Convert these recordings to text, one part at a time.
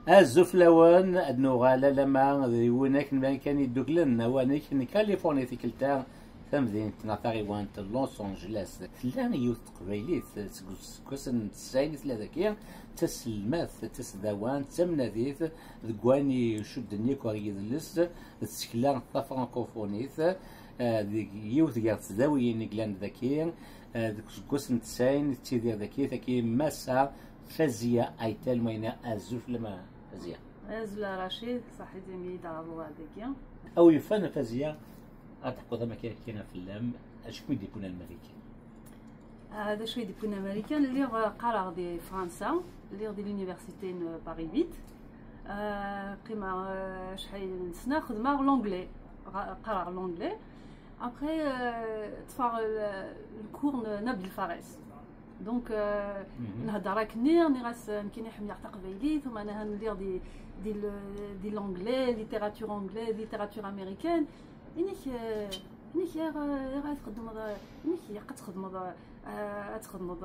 الزفلوان النغالة لما ذيونك كان يدوكلن وانيك كاليفورنيا في كلتا ثمذين تناطاغيوان لوس انجلس ثلان يوث تقبيليت كوسن تسعين ثلاثة كيا تسلماث تسداوان تمناثيث ذكواني شد نيكو يدلس تسكلان فرانكوفونيث يوث قاعد تداوي نقلان ذكيا كوسن تسعين تيدير ذكي ثكي مسا فازية ايتال مينا ازوف لما فازية ازولا رشيد صحيح زميلي دعوة هذيك او يفن فازية أعتقد ما كاين في اللام شكون يكون الامريكان هذا شوي يكون امريكان اللي قرا دي فرنسا اللي دي لونيفرسيتي باري 8 قيمه شحال سنه خدمه لونجلي قرا لونجلي ابخي تفار الكور نبل الفارس دونك نهضر كنير نغاس يمكن يحمي تقبيلي ثم انا ندير دي لونجلي ليتيراتور اونجلي ليتيراتور امريكان انك غا تخدم انك تخدم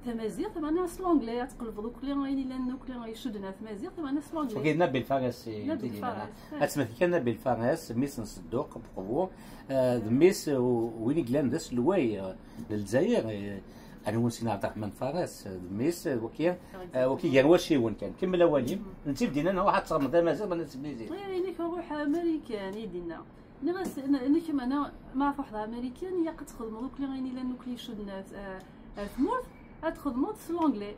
تمازيغ ثم انا سلونجلي تقلب دوك اللي غاين لان اللي غيشدنا تمازيغ ثم انا سلونجلي وكاين بالفارس اسمع كان بالفارس ميس نصدوق بقبو ميس وين كلان داس لواي للجزائر انا ونسينا عبد الرحمن فارس ميس وكي كان واشي وين كان كمل اولين انت بدينا انا واحد تصمد مازال ما نسبليزي انك نروح امريكان يدينا نغاس انك انا ما عرف واحد امريكان هي قد تخدم دوك اللي غاين لان اللي شدنا ثمور تخدموا سلونجلي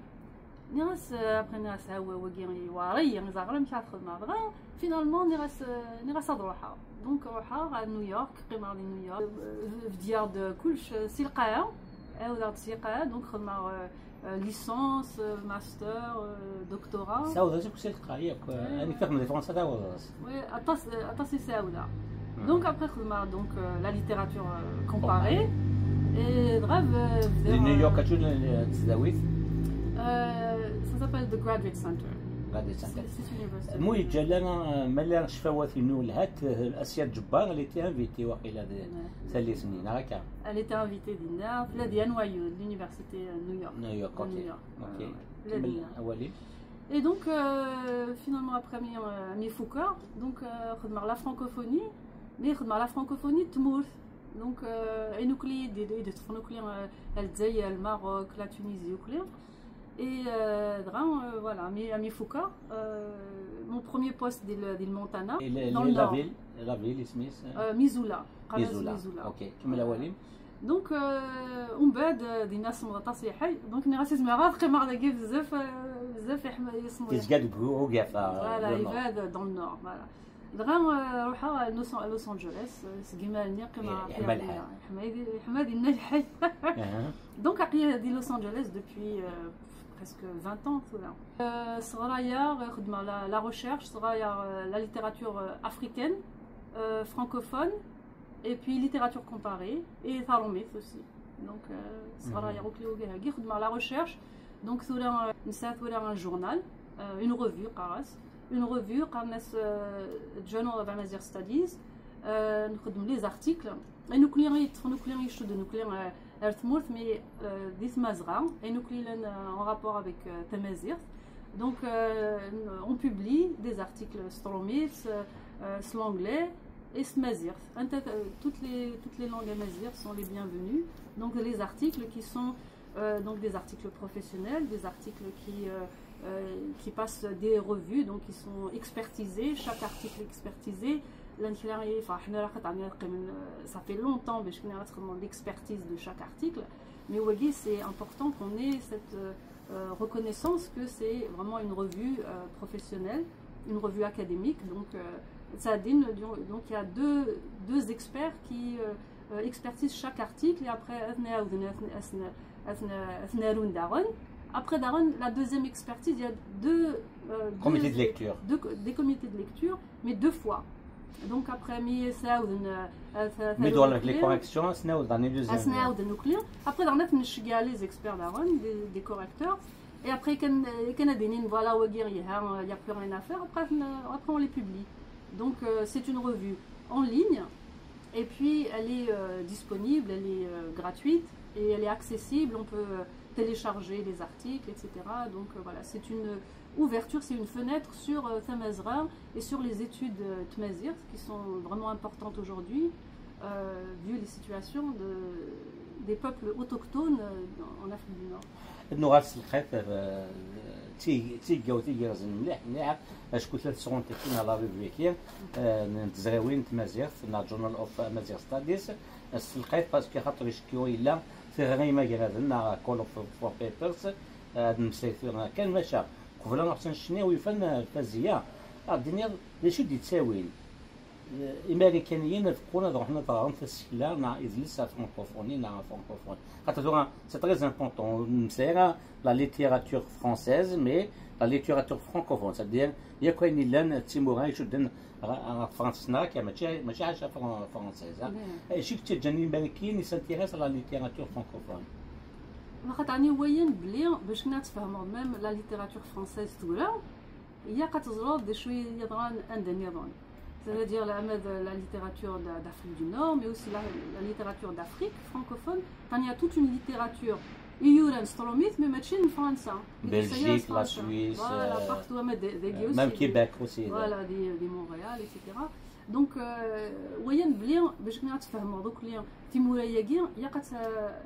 نغاس ابخي نغاس هو وكي واري زعما مش عارف تخدم دغا فينالمون نغاس روحها دونك روحها على نيويورك قيمه نيويورك في ديار كلش سلقاها عاود تسيقها دونك خدمه ليسونس ماستر دكتوراه ساودا جاك سلقا ياك انا كنخدم فرنسا دا وي اطاسي ساودا دونك ابخي خدمه دونك لا ليتيراتور كومباري اي غاف نيويورك شنو تزاويت ça s'appelle the graduate center موي جالانا مالا شفاوات نول هات الاسياد جبار اللي تي انفيتي واقيلا ثلاث سنين هكا elle était invitée دينا في لا NYU l'université نيويورك اوكي كمل اولي et donc finalement après مي فوكا donc خدمه la francophonie mais خدمه la francophonie تمور donc انوكلي دي تفنوكلي الجزائر الماروك لا تونيزي وكلي. Et voilà, à Mifouka, mon premier poste d'Il Montana, dans le nord. La ville, Smith Missoula. Missoula, ok. كمل أولين. Donc, on بعد دي ناس مغطاسي حي، donc نغاس اسمها قيمة على كيف بزاف يسمو. كيزقاد بروغا Voilà, يبعد dans le nord, voilà. دغا روحها لوس أنجلوس، سقيمالني قيمة حمادي الناجحي. Donc après دي لوس أنجلوس depuis presque 20 ans tout là. صغرايا خدمة la recherche, صغرايا la littérature africaine, francophone, et puis littérature comparée et thalomith aussi. Donc صغرايا وكلي خدمة la recherche. Donc ثولا نسات ثولا un journal, une revue قراص, une revue قرناس Journal of Amazigh Studies. نخدم لي زارتيكل نوكلير نوكلير يشد نوكلير ارثمورث مي دي تمازغا اي نوكلير en rapport avec Tamazight. Donc on publie des articles stromith, slanglet et tamazight. Toutes les langues amazighes sont les bienvenues. Donc les articles qui sont donc des articles professionnels, des articles qui passent des revues, donc qui sont expertisés, chaque article expertisé. Ça fait longtemps que l'expertise de chaque article, mais c'est important qu'on ait cette reconnaissance que c'est vraiment une revue professionnelle, une revue académique. Donc il y a deux experts qui expertisent chaque article, et après après la deuxième expertise, il y a deux comités de lecture, des comités de lecture, mais deux fois. Donc après mais dans les corrections dans les deuxième après dans les experts des correcteurs, et après voilà il n'y a plus rien à faire, après on les publie. Donc c'est une revue en ligne, et puis elle est disponible, elle est gratuite et elle est accessible. On peut télécharger les articles, etc. Donc voilà, c'est une ouverture, c'est une fenêtre sur Thamazra et sur les études Tmazir qui sont vraiment importantes aujourd'hui, vu les situations des peuples autochtones en Afrique du Nord. انه غاس الخيط تيجاو تيجازن مليح مليح اش كنت تسغون تكين على ريفيكير نتزغاوين تمازيغ نا جورنال اوف مازيغ ستاديز الخيط باسكو خاطر يشكيو الا في غير ما جرادنا كول اوف فور بيبرز هاد المسير كان ماشا قبل ما حسن شناوي فن فازيه الدنيا ليش دي تساوين الامريكانيين تقولنا روحنا طاغون في السكله نا اذلس فرانكوفوني نا فرانكوفون خاطر سي تري امبورطون نسير لا ليتيراتور فرونسيز مي لا ليتيراتور فرانكوفون سادير يا كاين لان تيمورا يشدن فرنسنا كي ماشي عايشه فرونسيز شي تجاني الامريكيين يسانتيريس لا ليتيراتور فرانكوفون خاطر راني وين بلي باش كنا تفهموا ميم لا ليتيراتور فرونسيز تولا هي كتزرد دي شويه يضران اندنيضون c'est-à-dire la littérature d'Afrique du Nord, mais aussi la littérature d'Afrique francophone. Il y a toute une littérature. Il y a un stromith, mais même en France. Belgique, la Suisse, voilà, partout, même Québec aussi. Voilà, des Montréal, etc. Donc, وين بلي باش كنا تفهموا دوك اللي تيمورا ياكي هي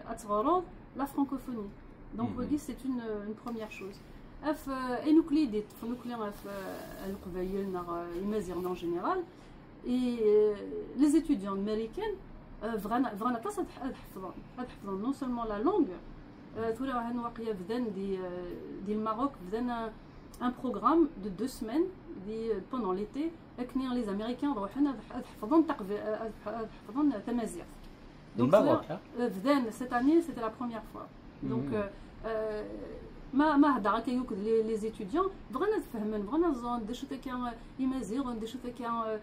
كتغرض la francophonie. Donc, c'est une première chose. اف انوكليديت في نوكلير في القبايل المازيغ en général et les étudiants américains فغانا طاس حفظوا non seulement la langue تورا هاد الواقيه بدان دي الماروك بدان un programme de 2 semaines pendant l'été كني les américains روحنا حفظوا حفظوا تمازيغ الماروك بدان cette année c'était la première fois donc ما هضر كيوك لي زيتوديون بغينا نفهمن بغينا نزون دي شو كان يمازيغ دي شو كان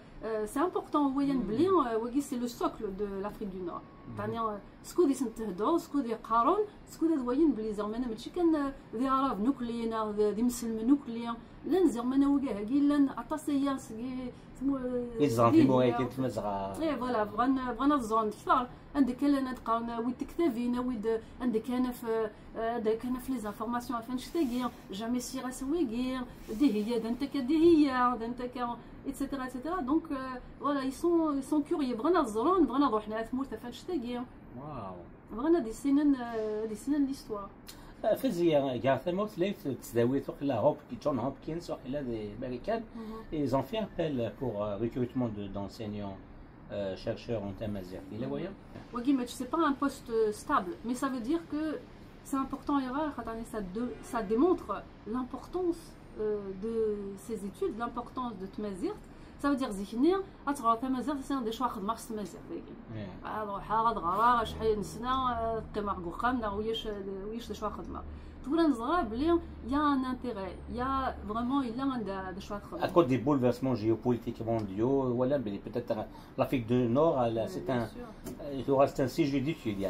سي امبورطون وين بلي وكي سي لو سوكل دو لافريك دو نور يعني سكو دي سنتهدو سكو دي قارون سكو دي وين بلي زعما ماشي كان دي عرب نوكلينا دي مسلم نوكليا لان زعما وكا كي لان عطاسيه سكي يزغن في مويكي تمزغا اي فوالا بغينا نزون كثر عندك انا تقارن ويد تكتافين ويد عندك انا في لي زانفورماسيون عفان شتاكي جامي سيرا سويكي دي هي دانتك دي هي دانتك ايتترا ايتترا دونك فوالا ils sont curieux بغينا الزرون بغينا نروح ثمورت عفان شتاكي واو بغينا دي سنين ليستوار فيزياء Garth ليت تداوي وقيلا جون هوبكنز وقيلا دي امريكان ils ont fait appel pour recrutement d'enseignants chercheurs en Tamazight. Oui, mais c'est pas un poste stable, mais ça veut dire que c'est important, ça démontre l'importance de ces études, l'importance de Tamazight. Ça veut dire Zihnia, Tamazight, c'est un des choix de Mars Tamazight. Alors, Harad Rara, Shhayen Sina, Kemar Gokham, Narouyesh, des choix de Mars. Il y a un intérêt, il y a vraiment des choix de à cause des bouleversements géopolitiques mondiaux, voilà, peut-être l'Afrique du Nord, c'est un sujet d'étude.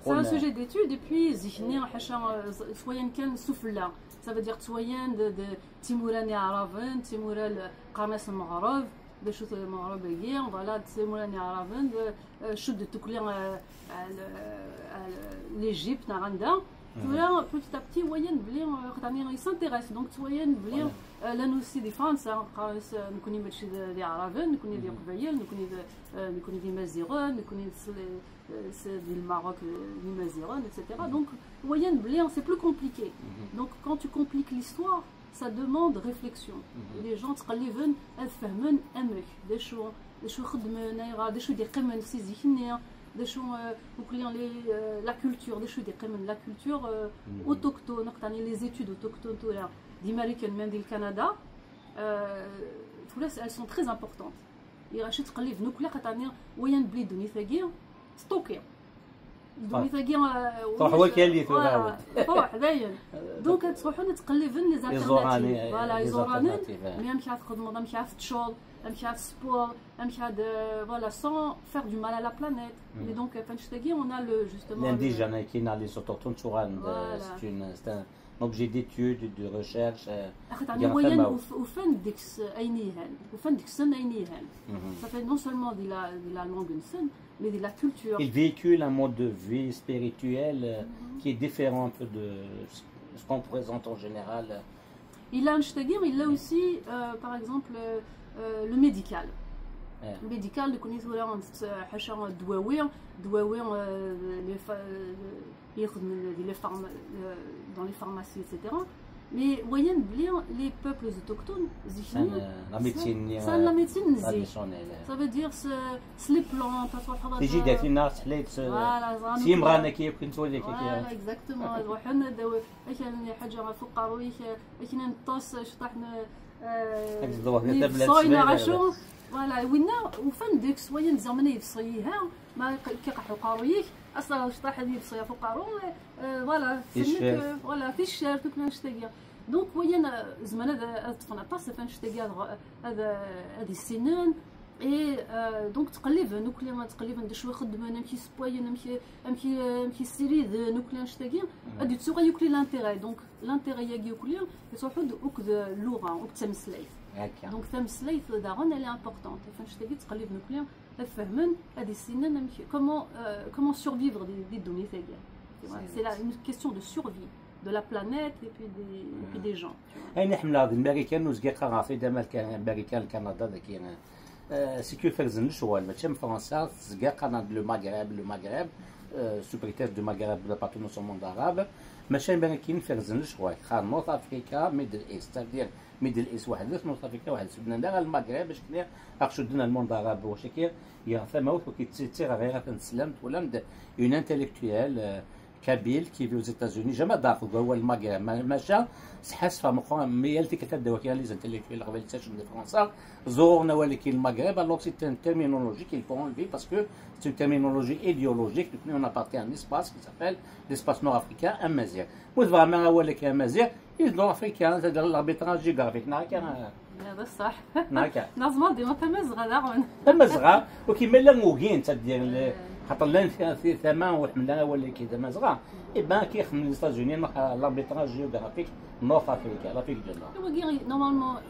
C'est un sujet d'étude, et puis Zihnia, Soyen Ken Soufla, ça veut dire Soyen de Timourani Aravan, Timoural Qarnas Maharov, de choses Maharabéguiens, voilà, Timourani Aravan, de chute de Touklian l'Égypte, Naranda. Voilà, petit à petit, ils s'intéressent. Donc, là, nous aussi, des France, nous connaissons des Arabes, nous connaissons des Qbaïl, nous connaissons des Maziron, nous connaissons du Maroc, des Maziron, etc. Donc, c'est plus compliqué. Donc, quand tu compliques l'histoire, ça demande réflexion. Les gens, ils fahment des choses, des choses, des qimmen, des choses la culture, des choses la culture autochtone, les études autochtones d'Amérique, même du Canada, elles sont très importantes. Il rachète قليل نوكلير خاطر وين بلي دوني ثاقي ستوكي دوني ثاقي صح هو كاين اللي تروح داين دونك تروحون تقلبن لي زالتيرناتيف فوالا يزورانن مي مشات خدمه مشات تشول مشات سبور مشات voilà sans faire du mal à la planète et donc فانشتاقي on a le justement l'indigène qui n'a les autochtones c'est objet d'étude, de recherche. وفن ديك اينيهان وفن ديك السن اينيهان صافي نون سولمون دي لا لونغ نسن مي دي لا كولتور. Il véhicule un mode de vie spirituel qui est différent un peu de ce qu'on présente en général. Il a il a aussi par exemple le médical. Le médical اللي كونيت ولا حاشا الدواوين يخدم dans les pharmacies etc. Mais voyez bien les peuples autochtones la médecine traditionnelle. Ça veut dire les plantes تيجي داك الناس حليت سي مغانا كياكل تولي فوالا اكزاكتومون يروحوا لنا كاين حاجه فوق قاروي كاين نطوس شطحنا صاينا عاشو فوالا وينا وفن ديك شويه زعما يفصيها ما كيقحوا قارويك اصلا شطح هذه يفصيها فوق قارو فوالا سنك فوالا في الشارع كنا نشتاقيا دونك وين زمان هذا طفنا طاس فنشتاقيا هذه السنان اي دونك تقلب نوكليا تقلب ندير شويه خدمه نمشي سبوي نمشي سيري نوكليا نشتاقيا هادي تسوغا يوكلي لانتيغي دونك لانتيغي ياكي يوكليا يصوحوا وكد اللغه وكتمسليت دونك تمسليت داغون الي امبورطونت فنشتاقي تقلب نوكليا فهمن هذه السنان نمشي كومون سورفيفر دي دوني تاعي سي لا اون كيستيون دو سورفي de la planète et puis des gens. أين حمل هذا الأمريكان وزقاق رافي دام كان الأمريكان كندا ذاك سيكو فرزن الشوال ماشي فرنسا زقاق لو مغرب سوبريتيس دو مغرب لابارتونونس او موند عرب ماشي الأمريكان فرزن الشوال خا نورث افريكا ميدل ايست تدير ميدل ايست واحد نورث افريكا واحد سودنا لا المغرب باش كنا اخشدنا الموند عرب واش كي يا ثما وكيتسير غير تنسلمت ولا اون انتيليكتويال كابيل كي في الزيتازوني جا ما داخل هو المغرب ماشى سحاس فما ميالتي كتبدا وكيل لي زانتيليكتويل قبل تاجن دي فرنسا زورنا ولكن المغرب الوغ سي ان تيرمينولوجي كيل فون انليفي باسكو سي une terminologie idéologique nous on appartient à un espace qui s'appelle l'espace nord-africain amazigh وفريمون هو اللي كان امازيغ نورث افريكان تاع الاربيتراج جيوغرافيك كان هذا صح ناكا نظم ديما تمازغه داغون تمازغه وكيما لا موغين تدير خاطر لان في ثمن وحملنا هو اللي كيدا مازغه اي بان كيخدم لي ستازوني لاربيتراج جيوغرافيك نورث افريكا لافريك دو نور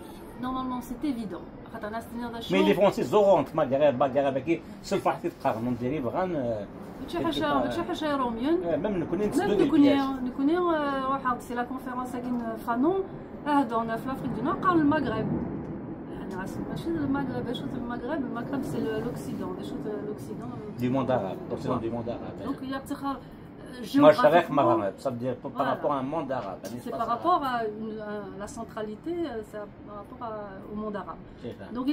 نورمالمون سي ايفيدون خاطر الناس مي لي فرونسي زورونت مغرب كي سلف واحد تقارن نديري بغان شي حاجه روميون ميم نكوني نسدو نكوني واحد سي لا كونفيرونس كاين فانون هادونا في لافريك دو نور قال المغرب ماشي المغرب المغرب سي لوكسيدون لوكسيدون du monde arabe, l'Occident du monde arabe. Donc il y a géographiquement, ça veut dire par rapport à un monde arabe. C'est par rapport à la centralité, c'est par rapport au monde arabe. Donc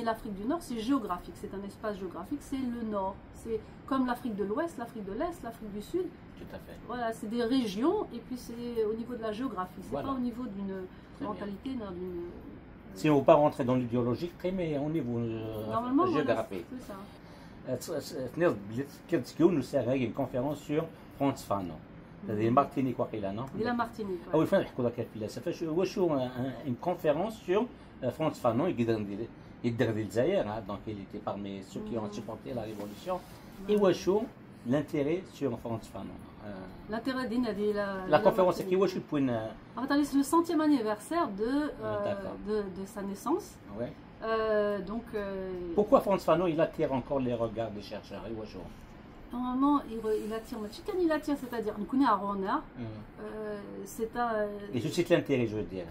l'Afrique du Nord, c'est géographique, c'est un espace géographique, c'est le Nord. C'est comme l'Afrique de l'Ouest, l'Afrique de l'Est, l'Afrique du Sud. Tout à fait. Voilà, c'est des régions et puis c'est au niveau de la géographie, c'est pas au niveau d'une mentalité, d'une... Si on ne veut pas rentrer dans l'idéologie, mais au niveau géographique. C'est ça. كنتكون ساغي une conférence sur Frantz Fanon هذه مارتينيك واقيلا نو ديال مارتينيك اول فين نحكوا لك الفلاسفه واش هو une conférence sur Frantz Fanon يقدر ديال الجزائر دونك il était parmi ceux qui ont supporté la révolution et واش هو l'intérêt sur Frantz Fanon l'intérêt ديال la conférence كي واش البوين c'est le 100e anniversaire de sa naissance. Ouais. Donc, pourquoi Frantz Fanon il attire encore les regards des chercheurs normalement il attire, c'est-à-dire nous connaissons à Rona, c'est un... Et je cite l'intérêt, je veux dire.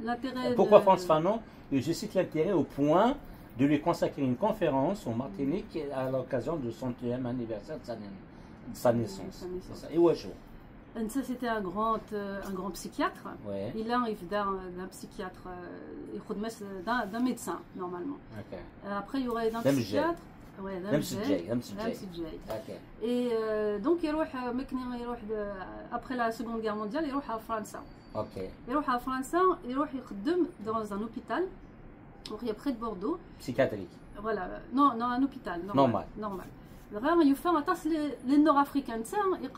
L'intérêt. Pourquoi Frantz Fanon? Je cite l'intérêt au point de lui consacrer une conférence en Martinique à l'occasion du 100e anniversaire de sa naissance. Et où est-ce? Ça c'était un grand psychiatre. Ouais. Il arrive d'un psychiatre, d'un médecin normalement. Okay. Après il y aurait d'un psychiatre. Ouais, d'un psychiatre. Okay. Et donc après la Seconde Guerre mondiale, il va à France. Ok. Il va à France, il va dans un hôpital, il est près de Bordeaux. Psychiatrique. Voilà, non, un hôpital normal. Vraiment, il fait les Nord-Africains, ils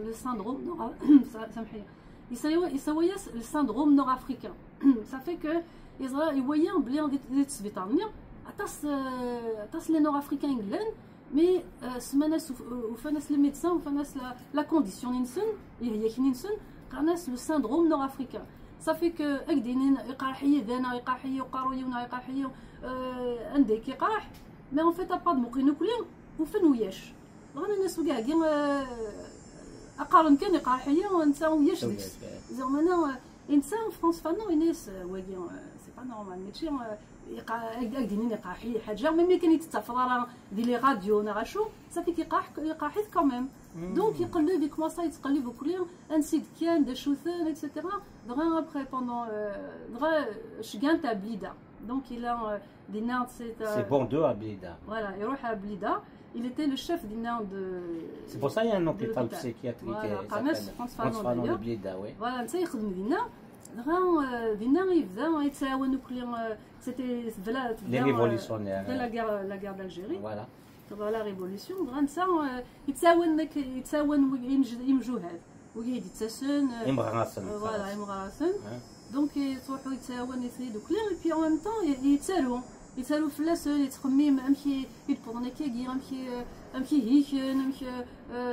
le syndrome le syndrome nord-africain. Ça fait que ils voyaient des Svétaniens, les Nord-Africains anglais, mais les médecins, la condition ناس لو syndrome nord africain صافي كو اكدينين يقارحي ذانا يقارحي وقارويونا يقارحي عندك يقارح مي اون فيت اباد موقينو كلين وفن وياش رانا الناس كاع اقارن كان يقارحي وانت وياش زعما انا انسان فرانس فانو الناس واقي سي با نورمال ماشي اكدينين يقارحي حاجه ميم كان يتتفضل راه دي لي راديو نغاشو صافي يقارحيت كوميم دونك يقلب يكماسا يتقلب كلين انسيد كان دا شوثان اكسيتيرا دغا ابخي بوندون دغا شكان تاع بليده دونك الى دينا سي بون دو ا بليده فوالا يروح à بليده il était le chef دينا de c'est pour ça il y a un hôpital psychiatrique قناص فرانس de بليده وي فوالا انت يخدم دينا دغا دينا يبدا يتعاونوا كلين سيتي بلا لي ريفوليسيونير لا غير d'Algérie فوالا لا ريفوليسيون دغا نتا يتساون يمجوهاد ويهدي تساسن امغراسن فوالا امغراسن دونك تروحوا يتساون يسيدوا كلين بي اون طون يتسالوا فلاسن يتخمم امشي يبورنا كي امشي هيك امشي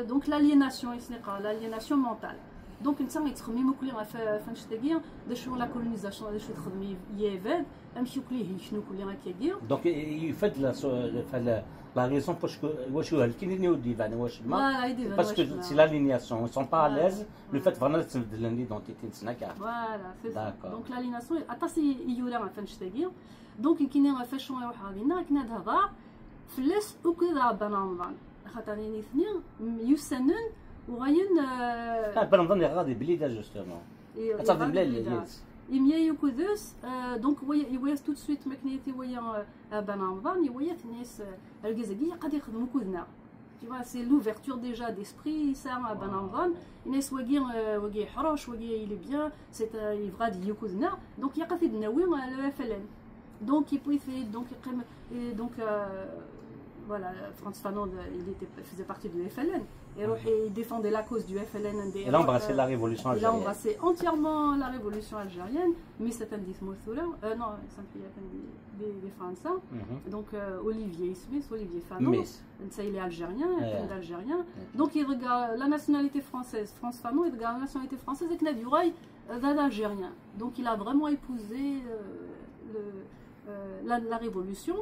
دونك لاليناسيون يسنقا لاليناسيون مونتال دونك نتا يتخمموا كلين فاش تاكيا دا شو لا كولونيزاسيون دا شو تخدمي يفاد امشي كلي هيك شنو كلين هكاكيا دونك يفاد la raison pour que parce que c'est l'alignation, ils sont pas à l'aise, le fait vraiment de l'identité de Snaka. Voilà, c'est ça. Donc l'alignation, attention, il y aura un fin de donc il y a un fashion et وحاضينا كنا هذا فلس وكذا بنامضان خاطرين اثنين يسنن وغاين بنامضان غادي بليده جوستومون تصافي بلا يميا يكوذوس دونك يويا تو سويت ماكنيتي ويا بنامضان يويا الناس الجزائريه قد يخدموا كوذنا tu vois c'est l'ouverture déjà d'esprit ça à Banamvan الناس واقي حروش واقي il est bien c'est يفغاد يكوذنا دونك يقف يدناوي على فلان donc il pouvait donc donc voilà Frantz Fanon faisait partie du FLN et il défendait la cause du FLN il a embrassé la révolution algérienne il a embrassé entièrement la révolution algérienne mais c'est un dismoussoula non ça des Français donc Olivier Fanon il est algérien d'Algérien donc il regarde la nationalité française Frantz Fanon il regarde la nationalité française avec Nadiouraï d'Algérien donc il a vraiment épousé la révolution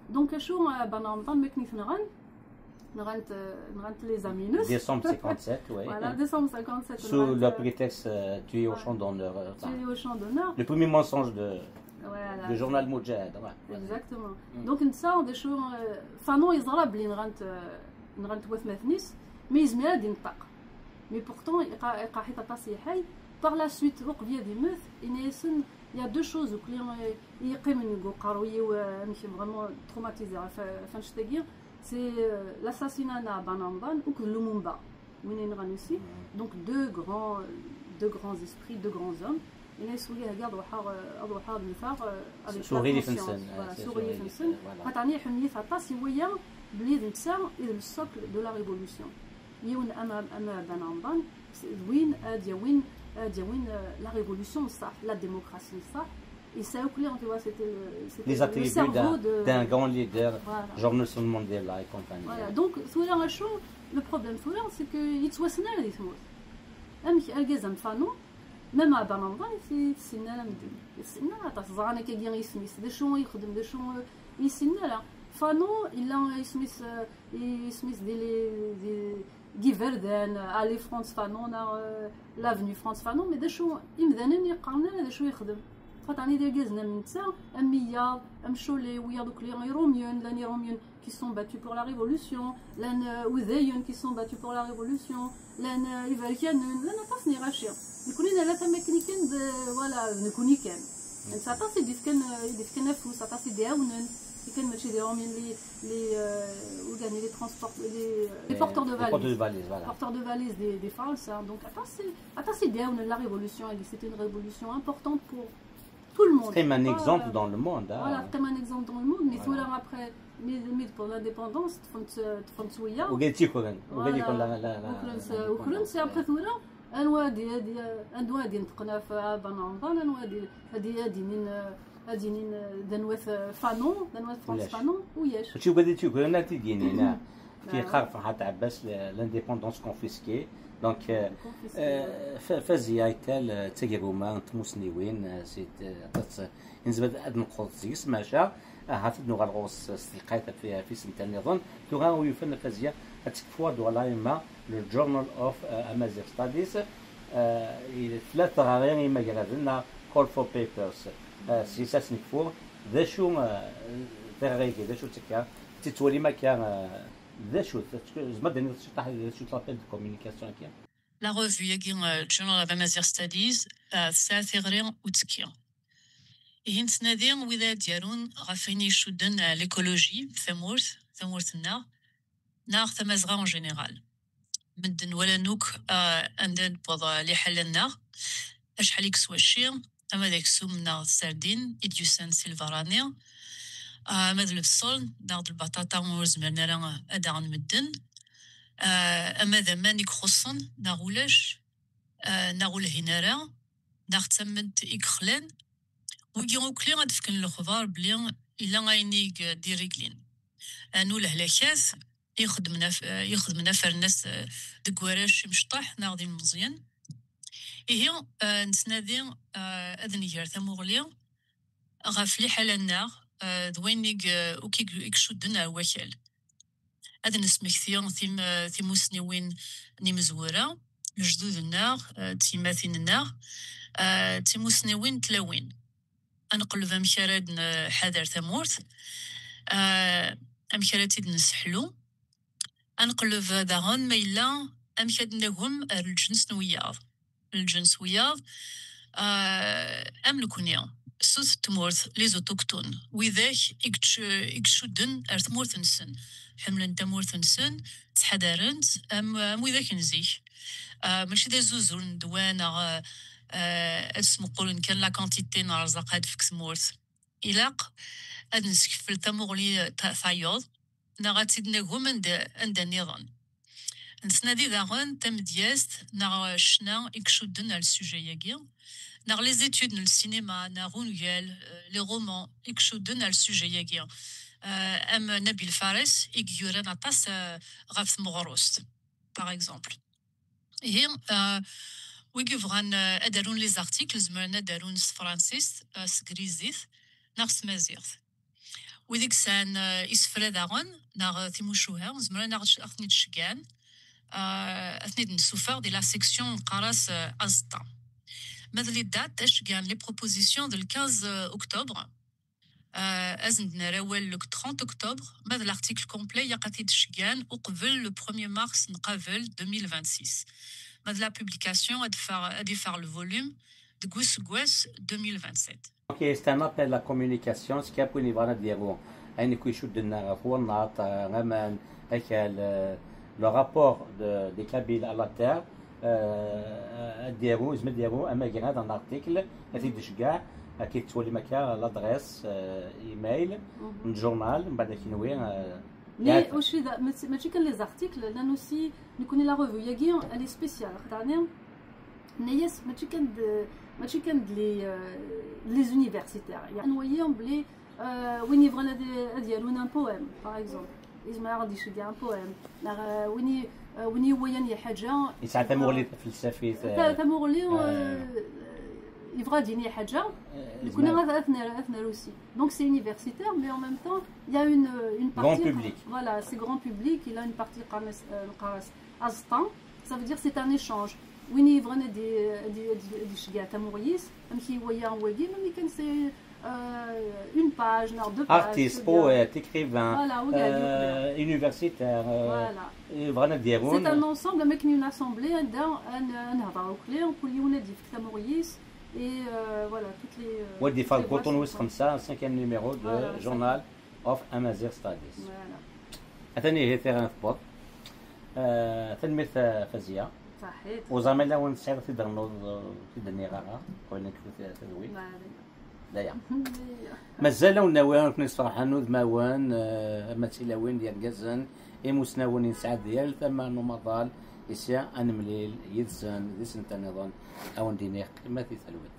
donc شو بنامضان مكنيف نغنت les aminus décembre 57 oui voilà décembre 57 sous le prétexte tué au champ d'honneur le premier mensonge de journal Moudjahid exactement donc نتصاور des choses فانو يزرى بلي نغنت وثماثنيس ما يزمي غادي ينطق mais pourtant يلقى حيت تصيحي par la suite وقبيه دي مث ينسن il y a deux choses que les vraiment traumatisé c'est l'assassinat de Banamban ou que Lumumba donc deux grands esprits deux grands hommes et سوري regarde وحار نفار avec سوري فنسن سوري فنسن قطعني حمية فطاس ويا بليد نتسا le socle de la révolution يون أما Banamban وين وين la révolution ça la démocratie ça et ça tu vois c'était les attributs d'un grand leader genre Nelson Mandela et compagnie voilà donc le problème c'est que يتوسنا les mots امشي الجزم فانو même à Banamban يسنا تصغانا كي يسميس دا شنو يخدم دا شنو يسنا لا فانو الا يسميس دي Giverdin, aller France Fanon, l'avenue France Fanon, mais des choses, imdanen يقارننا des choses يخدم. خاطرني ديال جازنا من نتا أمية أمشولي ويا دوك لي روميون لاني روميون qui sont battus pour la révolution, لان وذايون qui sont battus pour la révolution, لان إيفالكيانون لان طاسني غاشيا. نكونين لا تمكني كان ولا نكوني كان. نتا طاسي ديفكن نفوس طاسي دياونن. كان ماشي ديالهم les transports les porteurs de valises porteurs de valises des France donc attends c'est la révolution c'était une révolution importante pour tout le monde c'est un exemple dans le monde voilà c'est un exemple dans le monde mais tout après mais pour l'indépendance فرنسويه وقالتي كون وكلن سي après tout là انواع ديال نتقنا في بنامضان انواع دينين دنوث فانون دنوث فرانس فانون وياش شو قديتي كون انت دينينا كي خاف حتى عباس لانديبوندونس كونفيسكي دونك فازيا يتال تاكروما تموسنيوين سيت نزبد اد نقط زيس ماشا هات نوغا الغوص استلقيت في سنتين نظن توغا ويفن فازيا هتكفوا دولا ما لو جورنال اوف امازيغ ستاديز ثلاثة غير ما قالنا كول فور بيبرز سيساس نكفور ذا شو تغيكي ذا شو تكا تتولي ما كان ذا شو زعما دني تشطح ذا شو تلابيل دو كومونيكاسيون كيا لا ريفو ياكين جورنال اوف امازيغ ستاديز ساثيغرين وتسكيا هين تنادي وذا ديالون غافيني يشدن ليكولوجي ثمورثنا ناغ ثمازغا اون جينيرال مدن ولا نوك اندن بوضا لي حلنا اشحال يكسوا الشير اما داك سومنا السردين اديوسان سيلفاراني ماذا البصل ناخد البطاطا وزمرنا راه ادعن مدن اما ذا مانيك خصن ناغولاش ناغول هنارا ناغ تمنت اكخلان ويجيو كلين غتفكن الخضار بلي الا غاينيك ديريكلين انو الهلاكات يخدمنا فرناس دكوراش مشطح ناغدي مزيان هي نتنادي اذن يار ثموغلي غافلي حالنا دوينيك وكي يكشدنا وكال هذا نسمكثيون ثيموسنيوين نمزورا الجدود النار تيماثين النار تيموسنيوين تلاوين انقلب امشارد حذر ثمورث امشارتي نسحلو انقلب داغون ميلا امشاد نهم الجنس وياض املكونيا سوس تمورث لي زوتوكتون وذاك يكشودن ارثمورث نسن حملن تمورث نسن تحدارنت ام وذاك نزيك ماشي دا زوزون دوانا اسمو قولن كان لا كونتيتي نرزق هاد فيك سمورث إلاق هاد نسكفل تمورلي ثايوض نغاتيدنا هما عند النظام نسنادي داغن تمدياست نغ شنا يكشودن على السوجي ياكي نغ لي زيتود السينما نغونيال لي رومان يكشودن على السوجي ياكي ام نبيل فارس يجورن عطاس غاف مغروست باغ اكزومبل هي ويجيفغان ادارون لي زارتيكل زمرنا دارون فرانسيس سكريزيث نغ سمازيغ وذيك سان يسفر داغن نغ ثيموشوها زمرنا نغ اثني تشكان اثني نسوفر دي لا سيكسيون قراص ازطا ماذا لي دات تشكان لي بروبوزيسيون دو 15 اكتوبر ازندنا راول لو 30 اكتوبر ماذا لارتيكل كومبلي يقاتي تشكان وقبل لو 1 مارس نقابل 2026 ماذا لا بوبليكاسيون ادي فار لو فوليوم de Gousse 2027. Ok, c'est un appel à la communication, ce qui a pour nous voir dire un équilibre de le rapport des Kabyles à la terre, ديرو زعما ديرو اما كاين هذا الارتيكل غادي تشكاع كي تولي مكان لادريس ايميل من الجورنال من بعد كينوي مي واش ماشي كان لي زارتيكل لانه سي نكون لا ريفو ياكي الي سبيسيال خاطرني نياس ماشي كان لي زونيفرسيتير يعني وياهم بلي وين يبغى ديالونا بويم باغ اكزومبل إذا غادي يشجع ان بويم ويني وياني حاجه يساعد تمغلي فلسفي تمغلي يبغى ديني حاجه اللي كنا اثنا روسي دونك سي يونيفرسيتير مي ان ميم طون il y a une partie grand public voilà c'est grand public il a une partie قراص ازطان ça veut dire c'est un échange وين يبغى دي شجع تمغيس امشي ويا واقي ملي كان سي une page, deux pages. Artiste, poète, écrivain, voilà, universitaire, voilà. C'est un ensemble, mais une assemblée, un hava clé, on peut y dire Maurice et voilà toutes les. Ouais, des fois, quand on ouvre comme ça, 5e numéro de voilà, Journal of Amazigh Studies. Voilà. أتاني هي ثيران فبوط. تلميذ فازية. صحيح. وزميلنا وين سعيد في درنوض في دنيغارا، قلنا كيف تدوي. لا مازال وناوان كنا صراحه نوذ ماوان مثلاوين ديال كازن ايموسناون سعاد ديال ثم نمضال يسيا انمليل يدسن ديسن تنظن او ندينيق ما في ثلوث